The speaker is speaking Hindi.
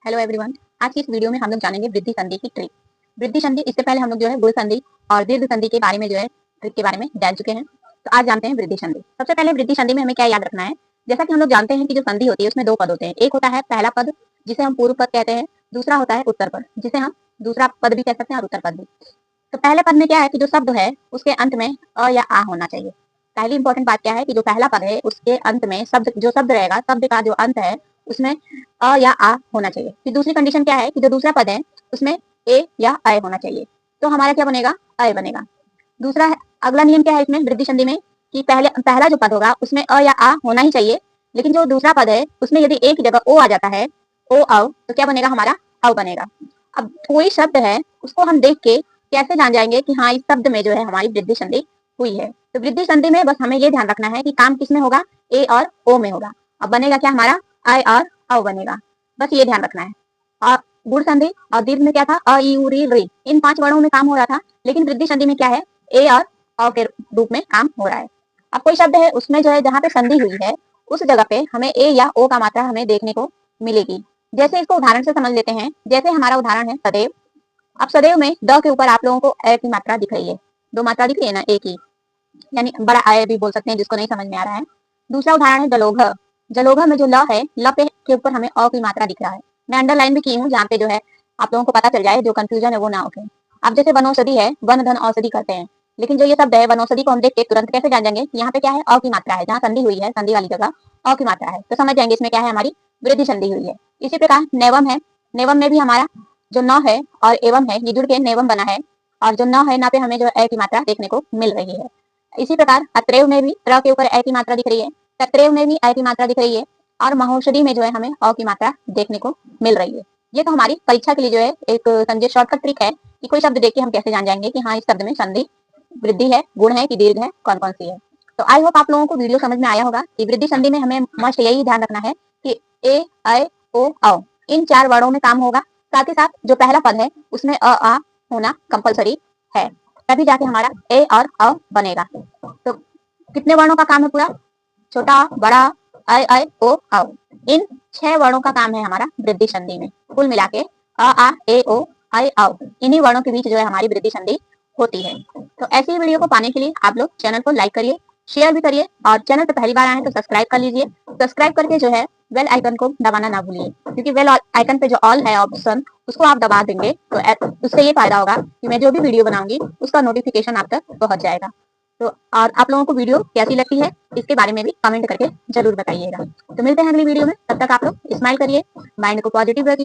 Hello everyone. आज की इस वीडियो में हम लोग जानेंगे वृद्धि संधि की ट्रिक। वृद्धि संधि, इससे पहले हम लोग जो है गुण संधि और दीर्घ संधि के बारे में जो है ट्रिक के बारे में जान चुके हैं। तो आज जानते हैं वृद्धि संधि। सबसे पहले वृद्धि संधि में हमें क्या याद रखना है। जैसा कि हम लोग जानते हैं कि जो संधि होती है उसमें दो पद होते हैं। एक होता है पहला पद जिसे हम पूर्व पद कहते हैं, दूसरा होता है उत्तर पद जिसे हम दूसरा पद भी कह सकते हैं और उत्तर पद भी। तो पहले पद में क्या है कि जो शब्द है उसके अंत में अ या आ होना चाहिए। पहली इंपॉर्टेंट बात क्या है कि जो पहला पद है उसके अंत में जो शब्द रहेगा, शब्द का जो अंत है उसमें अ या आ होना चाहिए। फिर दूसरी कंडीशन क्या है कि जो दूसरा पद है उसमें ए या अय होना चाहिए। तो हमारा क्या बनेगा? अय बनेगा। दूसरा अगला नियम क्या है इसमें वृद्धि संधि में कि पहला जो पद होगा उसमें अ या आ होना ही चाहिए, लेकिन जो दूसरा पद है उसमें यदि ए की जगह ओ आ जाता है, ओ औ, तो क्या बनेगा? हमारा अव बनेगा। अब कोई शब्द है उसको हम देख के कैसे जान जाएंगे कि हाँ इस शब्द में जो है हमारी वृद्धि संधि हुई है। तो वृद्धि संधि में बस हमें ये ध्यान रखना है कि काम किसमें होगा? ए और ओ में होगा। अब बनेगा क्या? हमारा अय और अव बनेगा। बस ये ध्यान रखना है। और गुण संधि और दीर्घ में क्या था? अ ई उ री री, इन 5 वर्णों में काम हो रहा था, लेकिन वृद्धि संधि में क्या है? ए और अ के रूप में काम हो रहा है। अब कोई शब्द है उसमें जो है जहाँ पे संधि हुई है उस जगह पे हमें ए या ओ का मात्रा हमें देखने को मिलेगी। जैसे इसको उदाहरण से समझ लेते हैं। जैसे हमारा उदाहरण है सदैव। अब सदैव में द के ऊपर आप लोगों को ए की मात्रा दिख रही है। दो मात्रा दिख रही है ना, ए की, यानी बड़ा आय भी बोल सकते हैं जिसको नहीं समझ में आ रहा है। दूसरा उदाहरण है जलोघ। जलोघ में जो ल है, ल पे के ऊपर हमें अ की मात्रा दिख रहा है। मैं अंडरलाइन भी की हूँ जहाँ पे जो है आप लोगों को पता चल जाए, जो कंफ्यूजन है वो ना उठे। अब जैसे वनौषधि है, वन धन औषधि करते हैं, लेकिन जो ये शब्द है वनौषधि को हम देख के तुरंत कैसे जान जाएंगे कि यहाँ पे क्या है? अ की मात्रा है। जहाँ संधि हुई है, संधि वाली जगह अ की मात्रा है, तो समझ जाएंगे इसमें क्या है? हमारी वृद्धि संधि हुई है। इसी प्रकार नेवम है। नेवम में भी हमारा जो न है और एवं है ये जुड़ के नेवम बना है, और जो न है ना पे हमें जो ए की मात्रा देखने को मिल रही है। इसी प्रकार अत्रेव में भी त्र के ऊपर ए की मात्रा दिख रही है, तत्रेव में भी ए की मात्रा दिख रही है, और महौषधि में जो है हमें अ की मात्रा देखने को मिल रही है। ये तो हमारी परीक्षा के लिए जो है एक समझे शॉर्टकट ट्रिक है कि कोई शब्द देख के हम कैसे जान जाएंगे कि हाँ इस शब्द में संधि वृद्धि है, गुण है कि दीर्घ है, कौन कौन सी है। तो आई होप आप लोगों को वीडियो समझ में आया होगा कि वृद्धि संधि में हमें मस्ट यही ध्यान रखना है कि ए अय ओ औ इन 4 वर्णों में काम होगा। साथ ही साथ जो पहला पद है उसमें अ आ होना कंपलसरी है, तभी जाके हमारा ए और अ बनेगा। तो कितने वर्णों का काम है पूरा? छोटा, बड़ा, अय अय ओ औ, इन 6 वर्णों का काम है हमारा वृद्धि संधि में। कुल मिला के अ आ ए ओ अय औ, इन्हीं वर्णों के बीच जो है हमारी वृद्धि संधि होती है। तो ऐसी ही वीडियो को पाने के लिए आप लोग चैनल को लाइक करिए, शेयर भी करिए, और चैनल पे पहली बार आए हैं तो सब्सक्राइब कर लीजिए। सब्सक्राइब करके जो है बेल आइकन को दबाना ना भूलिए, क्योंकि बेल आइकन पे जो ऑल है ऑप्शन उसको आप दबा देंगे तो उससे ये फायदा होगा कि मैं जो भी वीडियो बनाऊंगी उसका नोटिफिकेशन आप तक पहुंच जाएगा। तो और आप लोगों को वीडियो कैसी लगती है इसके बारे में भी कमेंट करके जरूर बताइएगा। तो मिलते हैं अगली वीडियो में, तब तक आप लोग स्माइल करिए, माइंड को पॉजिटिव रखिए।